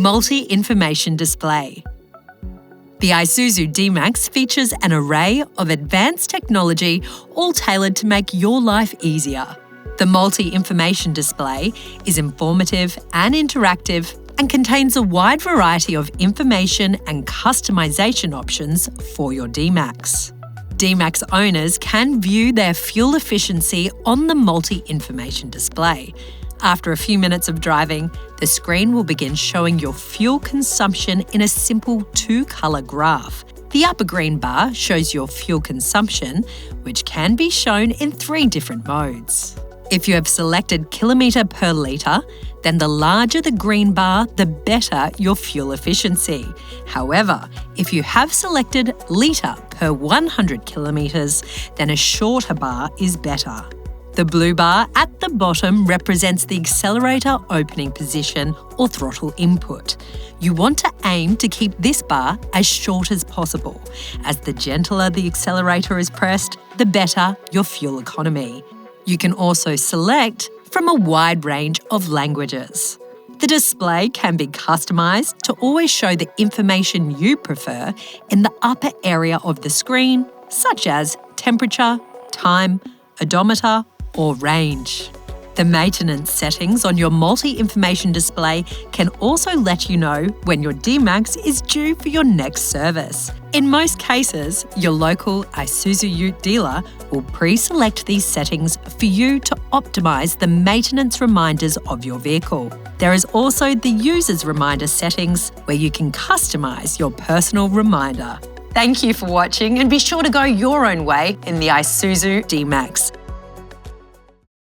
Multi-information display. The Isuzu D-MAX features an array of advanced technology, all tailored to make your life easier. The multi-information display is informative and interactive and contains a wide variety of information and customization options for your D-MAX. D-MAX owners can view their fuel efficiency on the multi-information display. After a few minutes of driving, the screen will begin showing your fuel consumption in a simple two-colour graph. The upper green bar shows your fuel consumption, which can be shown in 3 different modes. If you have selected kilometre per litre, then the larger the green bar, the better your fuel efficiency. However, if you have selected litre per 100 kilometres, then a shorter bar is better. The blue bar at the bottom represents the accelerator opening position or throttle input. You want to aim to keep this bar as short as possible, as the gentler the accelerator is pressed, the better your fuel economy. You can also select from a wide range of languages. The display can be customised to always show the information you prefer in the upper area of the screen, such as temperature, time, odometer, or range. The maintenance settings on your multi-information display can also let you know when your D-MAX is due for your next service. In most cases, your local Isuzu UTE dealer will pre-select these settings for you to optimise the maintenance reminders of your vehicle. There is also the user's reminder settings where you can customise your personal reminder. Thank you for watching, and be sure to go your own way in the Isuzu D-MAX.